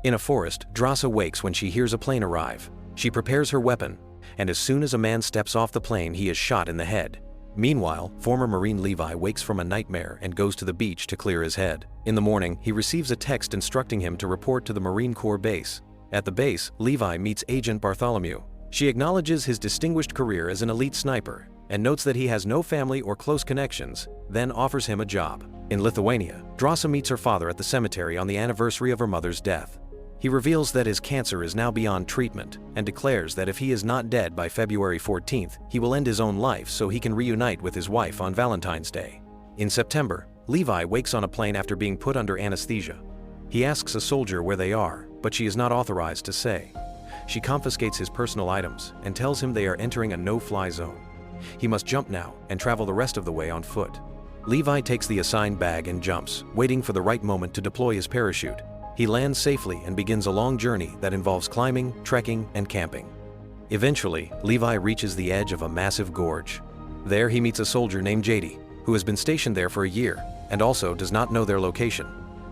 In a forest, Drasa wakes when she hears a plane arrive. She prepares her weapon, and as soon as a man steps off the plane, he is shot in the head. Meanwhile, former Marine Levi wakes from a nightmare and goes to the beach to clear his head. In the morning, he receives a text instructing him to report to the Marine Corps base. At the base, Levi meets Agent Bartholomew. She acknowledges his distinguished career as an elite sniper and notes that he has no family or close connections, then offers him a job. In Lithuania, Drasa meets her father at the cemetery on the anniversary of her mother's death. He reveals that his cancer is now beyond treatment and declares that if he is not dead by February 14th, he will end his own life so he can reunite with his wife on Valentine's Day. In September, Levi wakes on a plane after being put under anesthesia. He asks a soldier where they are, but she is not authorized to say. She confiscates his personal items and tells him they are entering a no-fly zone. He must jump now and travel the rest of the way on foot. Levi takes the assigned bag and jumps, waiting for the right moment to deploy his parachute. He lands safely and begins a long journey that involves climbing, trekking, and camping. Eventually, Levi reaches the edge of a massive gorge. There he meets a soldier named JD, who has been stationed there for a year and also does not know their location.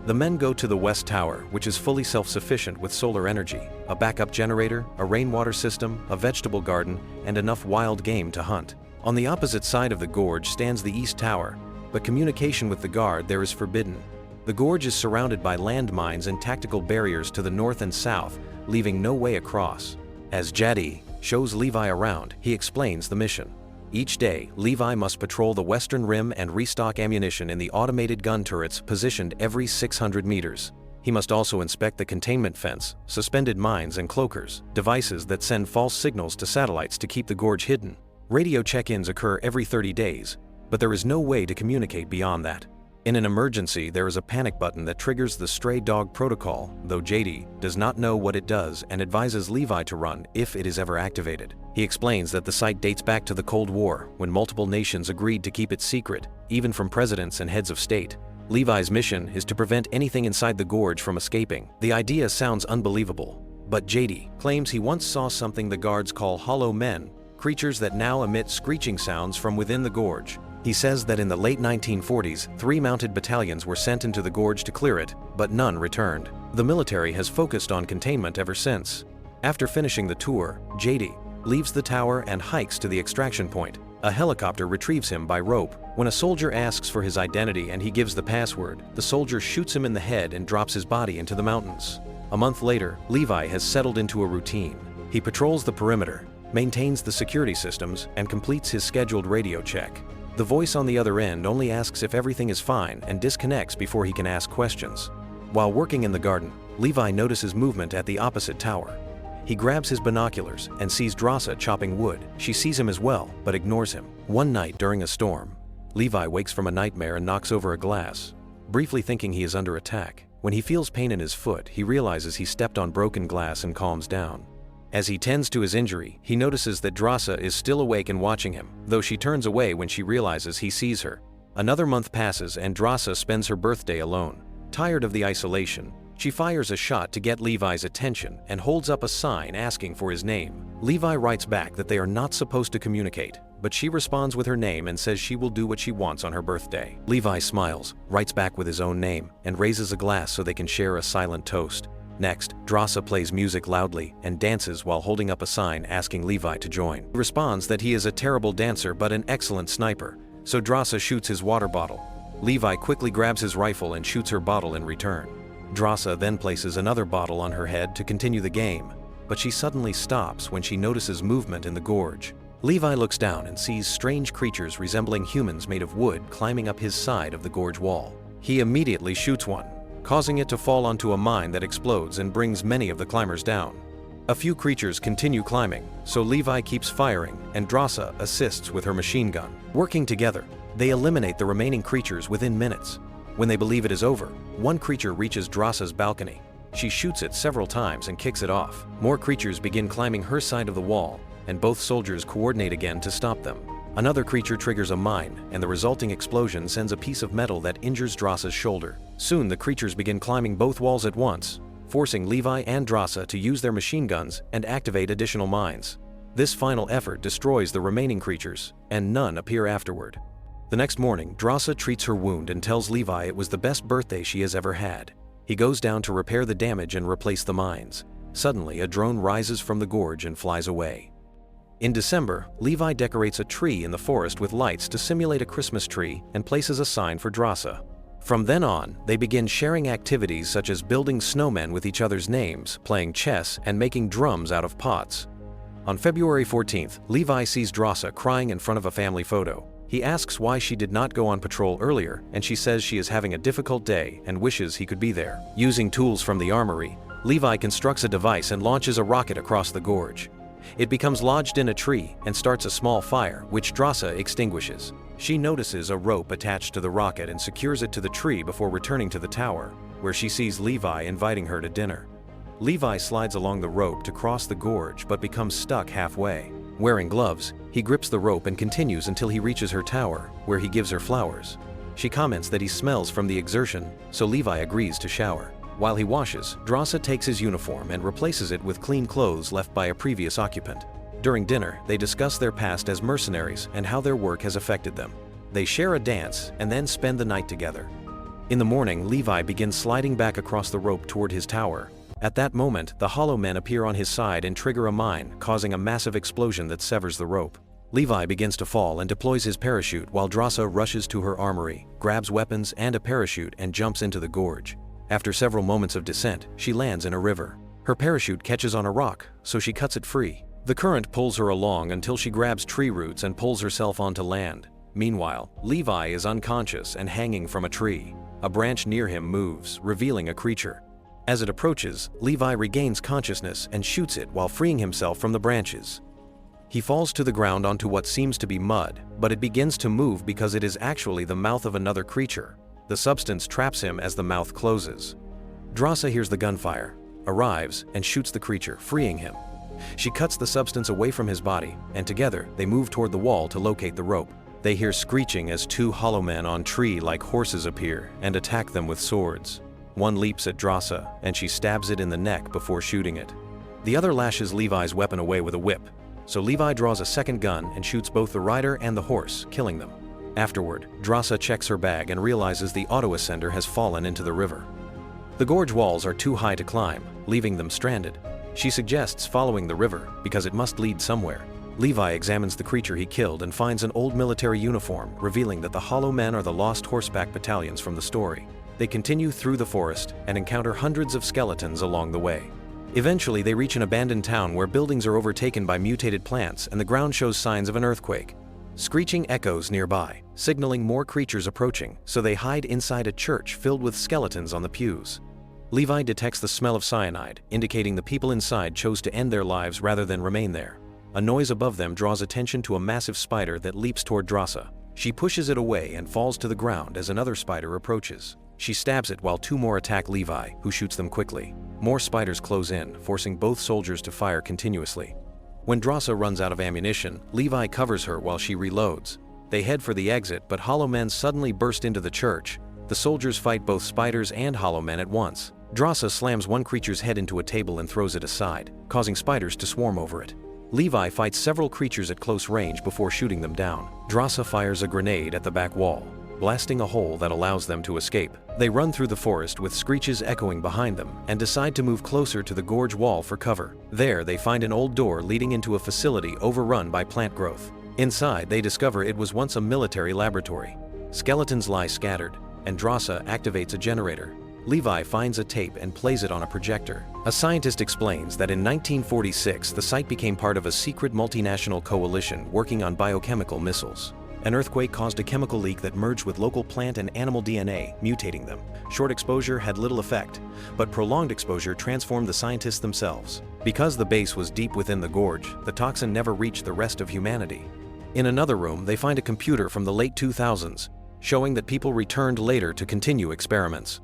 The men go to the West Tower, which is fully self-sufficient with solar energy, a backup generator, a rainwater system, a vegetable garden, and enough wild game to hunt. On the opposite side of the gorge stands the East Tower, but communication with the guard there is forbidden. The gorge is surrounded by landmines and tactical barriers to the north and south, leaving no way across. As JD shows Levi around, he explains the mission. Each day, Levi must patrol the western rim and restock ammunition in the automated gun turrets positioned every 600 meters. He must also inspect the containment fence, suspended mines and cloakers, devices that send false signals to satellites to keep the gorge hidden. Radio check-ins occur every 30 days, but there is no way to communicate beyond that. In an emergency, there is a panic button that triggers the stray dog protocol, though JD does not know what it does and advises Levi to run if it is ever activated. He explains that the site dates back to the Cold War, when multiple nations agreed to keep it secret, even from presidents and heads of state. Levi's mission is to prevent anything inside the gorge from escaping. The idea sounds unbelievable, but JD claims he once saw something the guards call hollow men, creatures that now emit screeching sounds from within the gorge. He says that in the late 1940s, 3 mounted battalions were sent into the gorge to clear it, but none returned. The military has focused on containment ever since. After finishing the tour, JD leaves the tower and hikes to the extraction point. A helicopter retrieves him by rope. When a soldier asks for his identity and he gives the password, the soldier shoots him in the head and drops his body into the mountains. A month later, Levi has settled into a routine. He patrols the perimeter, maintains the security systems, and completes his scheduled radio check. The voice on the other end only asks if everything is fine and disconnects before he can ask questions. While working in the garden, Levi notices movement at the opposite tower. He grabs his binoculars and sees Drasa chopping wood. She sees him as well, but ignores him. One night during a storm, Levi wakes from a nightmare and knocks over a glass, briefly thinking he is under attack. When he feels pain in his foot, he realizes he stepped on broken glass and calms down. As he tends to his injury, he notices that Drasa is still awake and watching him, though she turns away when she realizes he sees her. Another month passes and Drasa spends her birthday alone. Tired of the isolation, she fires a shot to get Levi's attention and holds up a sign asking for his name. Levi writes back that they are not supposed to communicate, but she responds with her name and says she will do what she wants on her birthday. Levi smiles, writes back with his own name, and raises a glass so they can share a silent toast. Next, Drasa plays music loudly and dances while holding up a sign asking Levi to join. He responds that he is a terrible dancer but an excellent sniper, so Drasa shoots his water bottle. Levi quickly grabs his rifle and shoots her bottle in return. Drasa then places another bottle on her head to continue the game, but she suddenly stops when she notices movement in the gorge. Levi looks down and sees strange creatures resembling humans made of wood climbing up his side of the gorge wall. He immediately shoots one, causing it to fall onto a mine that explodes and brings many of the climbers down. A few creatures continue climbing, so Levi keeps firing and Drasa assists with her machine gun. Working together, they eliminate the remaining creatures within minutes. When they believe it is over, one creature reaches Drasa's balcony. She shoots it several times and kicks it off. More creatures begin climbing her side of the wall, and both soldiers coordinate again to stop them. Another creature triggers a mine, and the resulting explosion sends a piece of metal that injures Drasa's shoulder. Soon the creatures begin climbing both walls at once, forcing Levi and Drasa to use their machine guns and activate additional mines. This final effort destroys the remaining creatures, and none appear afterward. The next morning, Drasa treats her wound and tells Levi it was the best birthday she has ever had. He goes down to repair the damage and replace the mines. Suddenly, a drone rises from the gorge and flies away. In December, Levi decorates a tree in the forest with lights to simulate a Christmas tree and places a sign for Drasa. From then on, they begin sharing activities such as building snowmen with each other's names, playing chess, and making drums out of pots. On February 14th, Levi sees Drasa crying in front of a family photo. He asks why she did not go on patrol earlier, and she says she is having a difficult day and wishes he could be there. Using tools from the armory, Levi constructs a device and launches a rocket across the gorge. It becomes lodged in a tree and starts a small fire, which Drasa extinguishes. She notices a rope attached to the rocket and secures it to the tree before returning to the tower, where she sees Levi inviting her to dinner. Levi slides along the rope to cross the gorge but becomes stuck halfway. Wearing gloves, he grips the rope and continues until he reaches her tower, where he gives her flowers. She comments that he smells from the exertion, so Levi agrees to shower. While he washes, Drasa takes his uniform and replaces it with clean clothes left by a previous occupant. During dinner, they discuss their past as mercenaries and how their work has affected them. They share a dance and then spend the night together. In the morning, Levi begins sliding back across the rope toward his tower. At that moment, the Hollow Men appear on his side and trigger a mine, causing a massive explosion that severs the rope. Levi begins to fall and deploys his parachute while Drasa rushes to her armory, grabs weapons and a parachute and jumps into the gorge. After several moments of descent, she lands in a river. Her parachute catches on a rock, so she cuts it free. The current pulls her along until she grabs tree roots and pulls herself onto land. Meanwhile, Levi is unconscious and hanging from a tree. A branch near him moves, revealing a creature. As it approaches, Levi regains consciousness and shoots it while freeing himself from the branches. He falls to the ground onto what seems to be mud, but it begins to move because it is actually the mouth of another creature. The substance traps him as the mouth closes. Drasa hears the gunfire, arrives, and shoots the creature, freeing him. She cuts the substance away from his body, and together they move toward the wall to locate the rope. They hear screeching as two hollow men on tree like horses appear and attack them with swords. One leaps at Drasa, and she stabs it in the neck before shooting it. The other lashes Levi's weapon away with a whip, so Levi draws a second gun and shoots both the rider and the horse, killing them. Afterward, Drasa checks her bag and realizes the auto-ascender has fallen into the river. The gorge walls are too high to climb, leaving them stranded. She suggests following the river, because it must lead somewhere. Levi examines the creature he killed and finds an old military uniform, revealing that the Hollow Men are the lost horseback battalions from the story. They continue through the forest and encounter hundreds of skeletons along the way. Eventually, they reach an abandoned town where buildings are overtaken by mutated plants and the ground shows signs of an earthquake. Screeching echoes nearby, signaling more creatures approaching, so they hide inside a church filled with skeletons on the pews. Levi detects the smell of cyanide, indicating the people inside chose to end their lives rather than remain there. A noise above them draws attention to a massive spider that leaps toward Drasa. She pushes it away and falls to the ground as another spider approaches. She stabs it while two more attack Levi, who shoots them quickly. More spiders close in, forcing both soldiers to fire continuously. When Drasa runs out of ammunition, Levi covers her while she reloads. They head for the exit, but Hollow Men suddenly burst into the church. The soldiers fight both spiders and Hollow Men at once. Drasa slams one creature's head into a table and throws it aside, causing spiders to swarm over it. Levi fights several creatures at close range before shooting them down. Drasa fires a grenade at the back wall, blasting a hole that allows them to escape. They run through the forest with screeches echoing behind them and decide to move closer to the gorge wall for cover. There, they find an old door leading into a facility overrun by plant growth. Inside, they discover it was once a military laboratory. Skeletons lie scattered, and Drasa activates a generator. Levi finds a tape and plays it on a projector. A scientist explains that in 1946, the site became part of a secret multinational coalition working on biochemical missiles. An earthquake caused a chemical leak that merged with local plant and animal DNA, mutating them. Short exposure had little effect, but prolonged exposure transformed the scientists themselves. Because the base was deep within the gorge, the toxin never reached the rest of humanity. In another room, they find a computer from the late 2000s, showing that people returned later to continue experiments.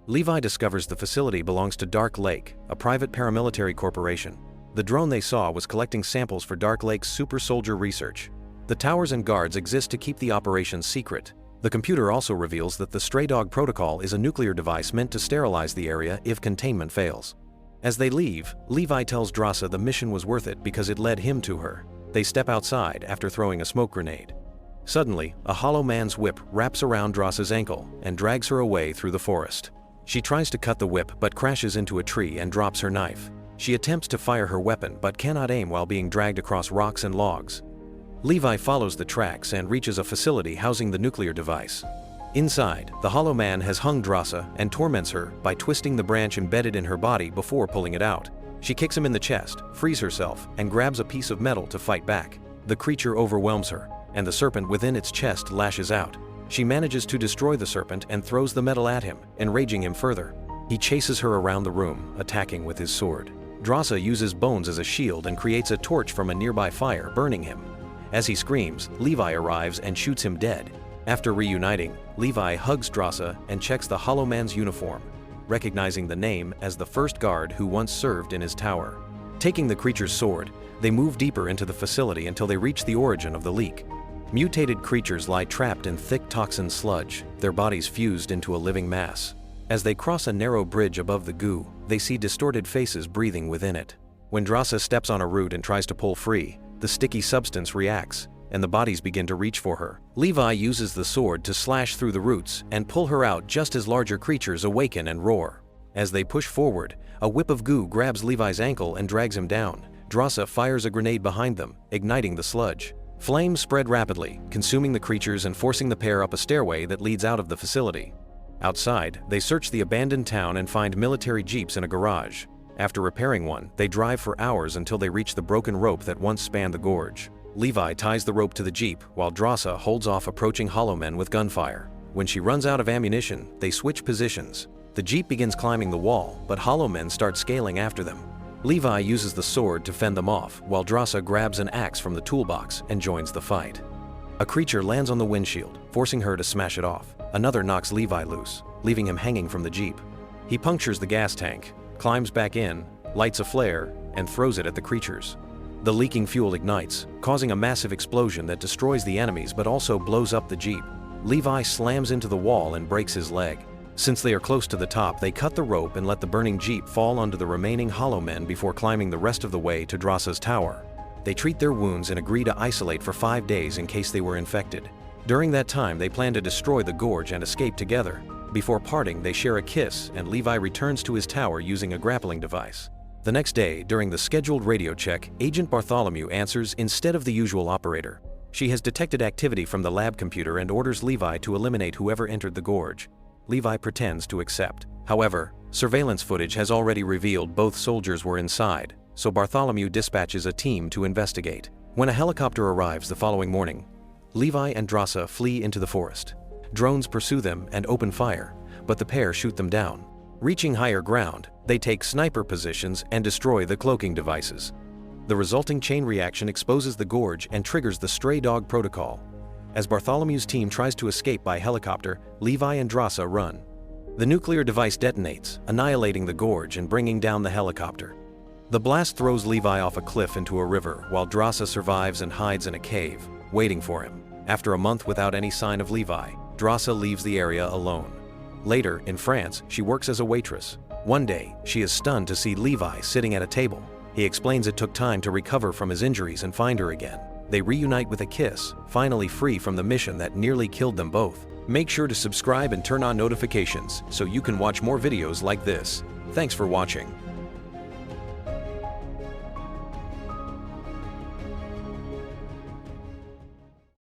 Levi discovers the facility belongs to Dark Lake, a private paramilitary corporation. The drone they saw was collecting samples for Dark Lake's super soldier research. The towers and guards exist to keep the operation secret. The computer also reveals that the Stray Dog Protocol is a nuclear device meant to sterilize the area if containment fails. As they leave, Levi tells Drasa the mission was worth it because it led him to her. They step outside after throwing a smoke grenade. Suddenly, a hollow man's whip wraps around Drasa's ankle and drags her away through the forest. She tries to cut the whip but crashes into a tree and drops her knife. She attempts to fire her weapon but cannot aim while being dragged across rocks and logs. Levi follows the tracks and reaches a facility housing the nuclear device. Inside, the Hollow Man has hung Drasa and torments her by twisting the branch embedded in her body before pulling it out. She kicks him in the chest, frees herself, and grabs a piece of metal to fight back. The creature overwhelms her, and the serpent within its chest lashes out. She manages to destroy the serpent and throws the metal at him, enraging him further. He chases her around the room, attacking with his sword. Drasa uses bones as a shield and creates a torch from a nearby fire, burning him. As he screams, Levi arrives and shoots him dead. After reuniting, Levi hugs Drasa and checks the Hollow Man's uniform, recognizing the name as the first guard who once served in his tower. Taking the creature's sword, they move deeper into the facility until they reach the origin of the leak. Mutated creatures lie trapped in thick toxin sludge, their bodies fused into a living mass. As they cross a narrow bridge above the goo, they see distorted faces breathing within it. When Drasa steps on a root and tries to pull free, the sticky substance reacts, and the bodies begin to reach for her. Levi uses the sword to slash through the roots and pull her out just as larger creatures awaken and roar. As they push forward, a whip of goo grabs Levi's ankle and drags him down. Drasa fires a grenade behind them, igniting the sludge. Flames spread rapidly, consuming the creatures and forcing the pair up a stairway that leads out of the facility. Outside, they search the abandoned town and find military jeeps in a garage. After repairing one, they drive for hours until they reach the broken rope that once spanned the gorge. Levi ties the rope to the jeep, while Drasa holds off approaching Hollow Men with gunfire. When she runs out of ammunition, they switch positions. The jeep begins climbing the wall, but Hollow Men start scaling after them. Levi uses the sword to fend them off, while Drasa grabs an axe from the toolbox and joins the fight. A creature lands on the windshield, forcing her to smash it off. Another knocks Levi loose, leaving him hanging from the jeep. He punctures the gas tank, climbs back in, lights a flare, and throws it at the creatures. The leaking fuel ignites, causing a massive explosion that destroys the enemies but also blows up the jeep. Levi slams into the wall and breaks his leg. Since they are close to the top, they cut the rope and let the burning jeep fall onto the remaining Hollow Men before climbing the rest of the way to Drasa's tower. They treat their wounds and agree to isolate for 5 days in case they were infected. During that time, they plan to destroy the gorge and escape together. Before parting, they share a kiss, and Levi returns to his tower using a grappling device. The next day, during the scheduled radio check, Agent Bartholomew answers instead of the usual operator. She has detected activity from the lab computer and orders Levi to eliminate whoever entered the gorge. Levi pretends to accept. However, surveillance footage has already revealed both soldiers were inside, so Bartholomew dispatches a team to investigate. When a helicopter arrives the following morning, Levi and Drasa flee into the forest. Drones pursue them and open fire, but the pair shoot them down. Reaching higher ground, they take sniper positions and destroy the cloaking devices. The resulting chain reaction exposes the gorge and triggers the stray dog protocol. As Bartholomew's team tries to escape by helicopter, Levi and Drasa run. The nuclear device detonates, annihilating the gorge and bringing down the helicopter. The blast throws Levi off a cliff into a river, while Drasa survives and hides in a cave, waiting for him. After a month without any sign of Levi, Drasa leaves the area alone. Later, in France, she works as a waitress. One day, she is stunned to see Levi sitting at a table. He explains it took time to recover from his injuries and find her again. They reunite with a kiss, finally free from the mission that nearly killed them both. Make sure to subscribe and turn on notifications so you can watch more videos like this. Thanks for watching.